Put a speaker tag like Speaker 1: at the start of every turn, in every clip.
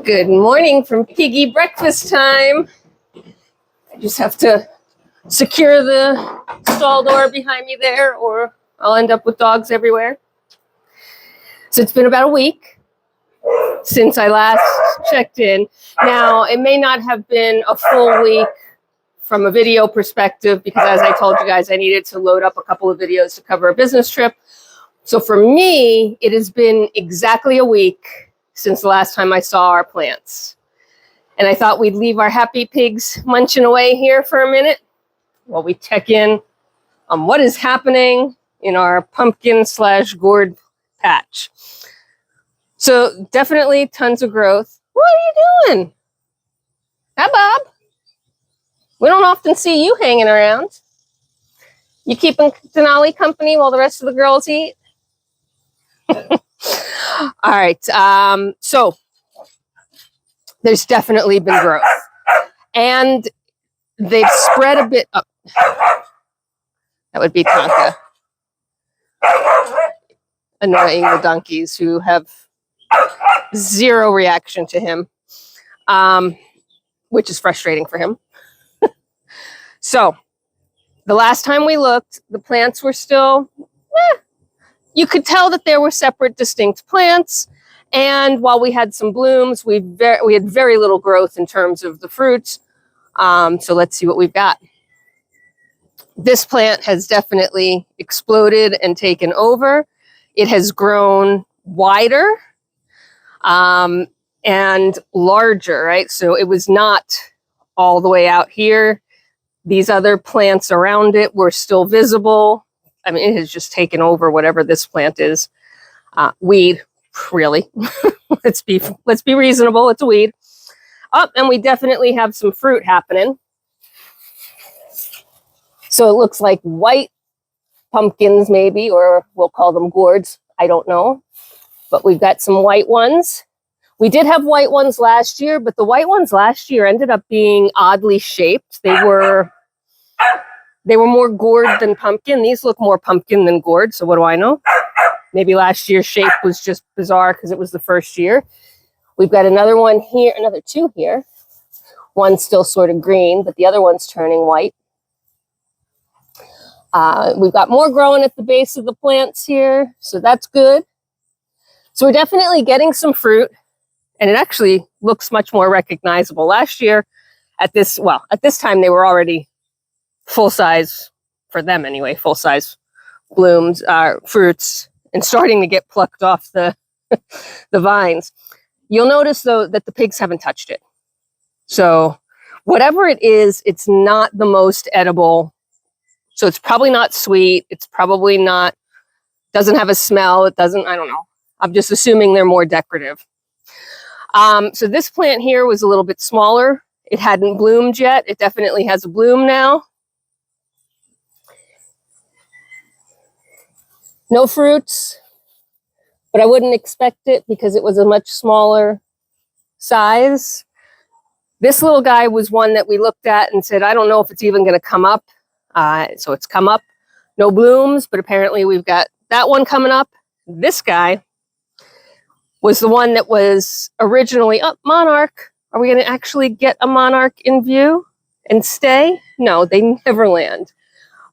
Speaker 1: Good morning from Piggy breakfast time. I just have to secure the stall door behind me there or I'll end up with dogs everywhere. So it's been about a week since I last checked in. Now, it may not have been a full week from a video perspective because, as I told you guys, I needed to load up a couple of videos to cover a business trip. So for me, it has been exactly a week since the last time I saw our plants. And I thought we'd leave our happy pigs munching away here for a minute while we check in on what is happening in our pumpkin / gourd patch. So definitely tons of growth. What are you doing? Hi, Bob. We don't often see you hanging around. You keeping Denali company while the rest of the girls eat? All right. So there's definitely been growth. And they've spread a bit up. That would be Tonka. Annoying the donkeys who have zero reaction to him, which is frustrating for him. So the last time we looked, the plants were still, you could tell that there were separate, distinct plants. And while we had some blooms, we had very little growth in terms of the fruits. So let's see what we've got. This plant has definitely exploded and taken over. It has grown wider and larger, right? So it was not all the way out here. These other plants around it were still visible. I mean, it has just taken over whatever this plant is. Weed, really. let's be reasonable. It's a weed. Oh, and we definitely have some fruit happening. So it looks like white pumpkins maybe, or we'll call them gourds. I don't know. But we've got some white ones. We did have white ones last year, but the white ones last year ended up being oddly shaped. They were more gourd than pumpkin. These look more pumpkin than gourd, so what do I know? Maybe last year's shape was just bizarre because it was the first year. We've got another one here, another two here. One's still sort of green, but the other one's turning white. We've got more growing at the base of the plants here, so that's good. So we're definitely getting some fruit, and it actually looks much more recognizable. Last year, at this time, they were already full-size, for them anyway, full-size blooms, fruits, and starting to get plucked off the vines. You'll notice, though, that the pigs haven't touched it. So whatever it is, it's not the most edible. So it's probably not sweet. It's probably not, doesn't have a smell. It doesn't, I don't know. I'm just assuming they're more decorative. So this plant here was a little bit smaller. It hadn't bloomed yet. It definitely has a bloom now. No fruits, but I wouldn't expect it because it was a much smaller size. This little guy was one that we looked at and said, I don't know if it's even going to come up. So it's come up. No blooms, but apparently we've got that one coming up. This guy was the one that was originally, monarch. Are we going to actually get a monarch in view and stay? No, they never land.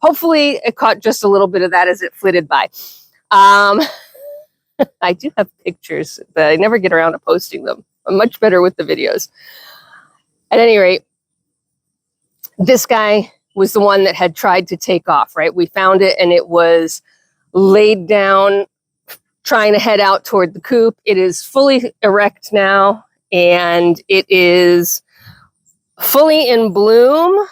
Speaker 1: Hopefully it caught just a little bit of that as it flitted by. I do have pictures, but I never get around to posting them. I'm much better with the videos. At any rate, this guy was the one that had tried to take off, right? We found it and it was laid down, trying to head out toward the coop. It is fully erect now, and it is fully in bloom.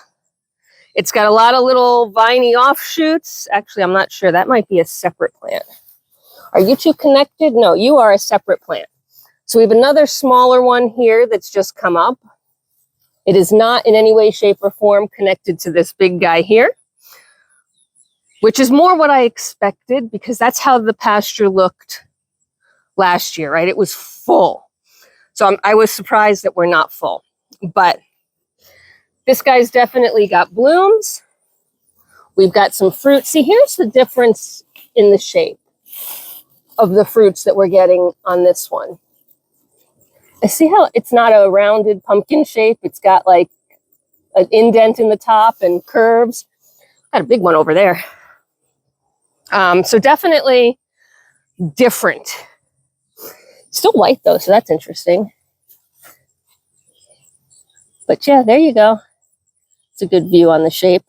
Speaker 1: It's got a lot of little viney offshoots. Actually, I'm not sure. That might be a separate plant. Are you two connected? No, you are a separate plant. So we have another smaller one here that's just come up. It is not in any way, shape, or form connected to this big guy here, which is more what I expected because that's how the pasture looked last year, right? It was full. So I was surprised that we're not full. But this guy's definitely got blooms. We've got some fruit. See, here's the difference in the shape of the fruits that we're getting on this one. I see how it's not a rounded pumpkin shape. It's got like an indent in the top and curves. Got a big one over there. So definitely different. Still white though, so that's interesting. But yeah, there you go. It's a good view on the shape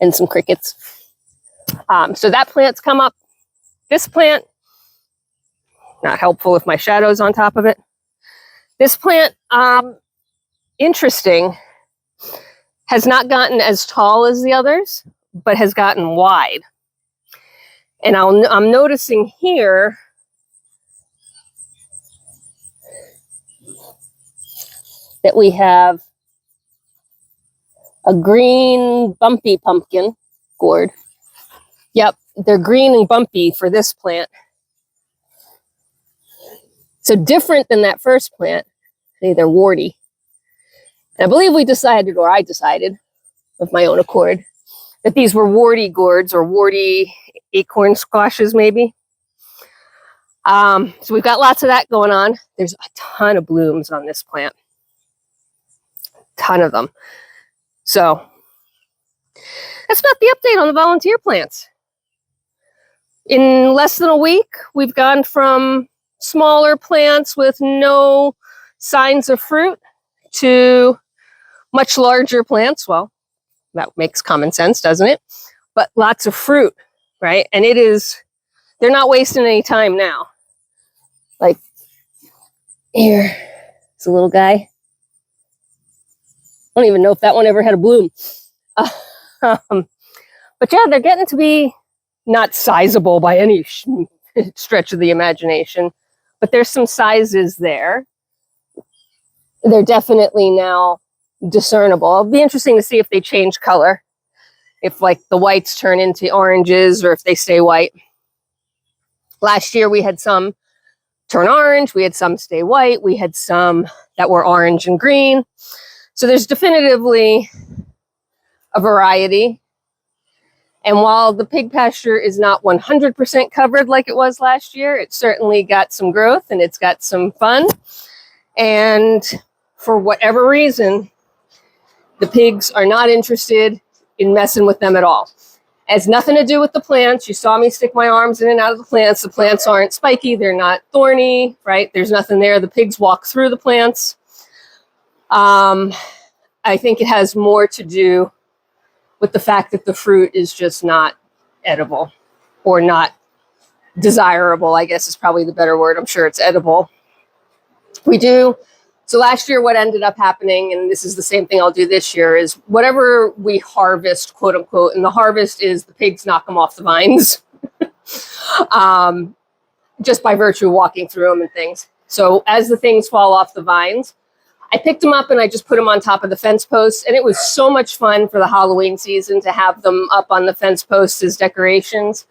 Speaker 1: and some crickets. So that plant's come up. This plant, not helpful if my shadow's on top of it. This plant, interesting, has not gotten as tall as the others, but has gotten wide. And I'm noticing here that we have a green bumpy pumpkin gourd. Yep, they're green and bumpy for this plant. So different than that first plant. They're warty. And I believe we decided, or I decided of my own accord, that these were warty gourds or warty acorn squashes maybe. So we've got lots of that going on. There's a ton of blooms on this plant. Ton of them. So that's about the update on the volunteer plants. In less than a week, we've gone from smaller plants with no signs of fruit to much larger plants. Well, that makes common sense, doesn't it? But lots of fruit, right? And they're not wasting any time now. Like, here, it's a little guy. I don't even know if that one ever had a bloom. But yeah, they're getting to be not sizable by any stretch of the imagination, but there's some sizes there. They're definitely now discernible. It'll be interesting to see if they change color, if like the whites turn into oranges or if they stay white. Last year we had some turn orange, we had some stay white, we had some that were orange and green. So there's definitively a variety. And while the pig pasture is not 100% covered like it was last year, it certainly got some growth and it's got some fun. And for whatever reason, the pigs are not interested in messing with them at all. It has nothing to do with the plants. You saw me stick my arms in and out of the plants. The plants aren't spiky. They're not thorny, right? There's nothing there. The pigs walk through the plants. I think it has more to do with the fact that the fruit is just not edible or not desirable, I guess is probably the better word. I'm sure it's edible. So last year what ended up happening, and this is the same thing I'll do this year, is whatever we harvest, quote unquote, and the harvest is the pigs knock them off the vines just by virtue of walking through them and things. So as the things fall off the vines, I picked them up and I just put them on top of the fence posts, and it was so much fun for the Halloween season to have them up on the fence posts as decorations.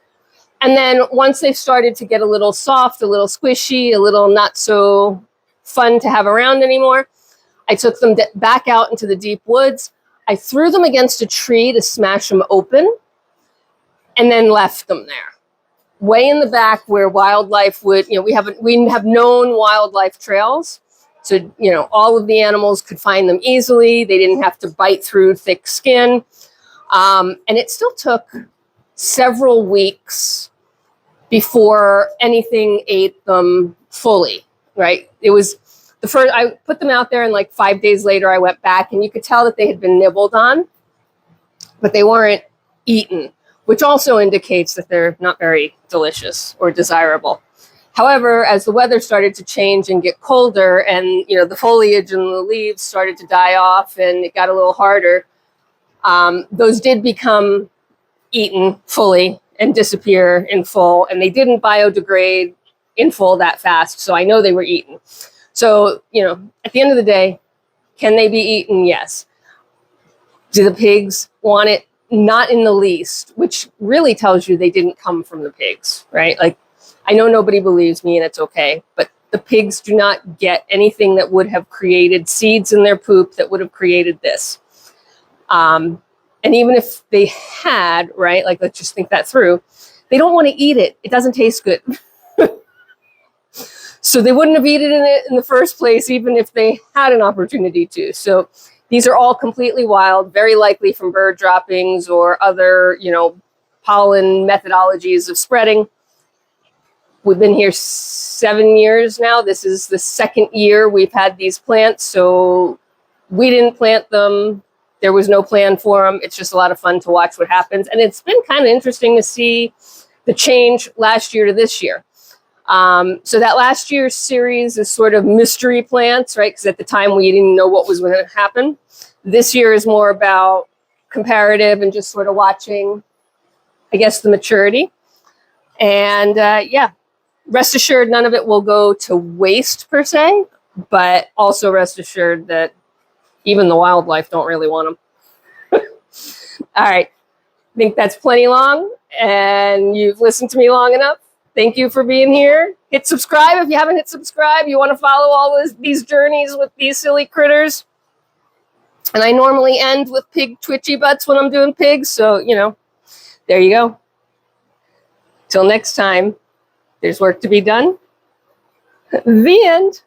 Speaker 1: And then once they started to get a little soft, a little squishy, a little not so fun to have around anymore, I took them back out into the deep woods. I threw them against a tree to smash them open and then left them there. Way in the back where wildlife would, we have known wildlife trails. So, all of the animals could find them easily. They didn't have to bite through thick skin. And it still took several weeks before anything ate them fully, right? It was the first, I put them out there and like 5 days later I went back and you could tell that they had been nibbled on, but they weren't eaten, which also indicates that they're not very delicious or desirable. However, as the weather started to change and get colder and, the foliage and the leaves started to die off and it got a little harder, those did become eaten fully and disappear in full. And they didn't biodegrade in full that fast. So I know they were eaten. So, at the end of the day, can they be eaten? Yes. Do the pigs want it? Not in the least, which really tells you they didn't come from the pigs, right? Like, I know nobody believes me and it's okay, but the pigs do not get anything that would have created seeds in their poop that would have created this. And even if they had, right, like let's just think that through, they don't want to eat it. It doesn't taste good. So they wouldn't have eaten it in the first place, even if they had an opportunity to. So these are all completely wild, very likely from bird droppings or other, pollen methodologies of spreading. We've been here 7 years now. This is the second year we've had these plants. So we didn't plant them. There was no plan for them. It's just a lot of fun to watch what happens. And it's been kind of interesting to see the change last year to this year. So that last year's series is sort of mystery plants, right? Because at the time we didn't know what was going to happen. This year is more about comparative and just sort of watching, I guess, the maturity. And yeah, rest assured, none of it will go to waste per se, but also rest assured that even the wildlife don't really want them. All right. I think that's plenty long, and you've listened to me long enough. Thank you for being here. Hit subscribe if you haven't hit subscribe. You want to follow all these journeys with these silly critters. And I normally end with pig twitchy butts when I'm doing pigs. So, there you go. Till next time, there's work to be done. The end.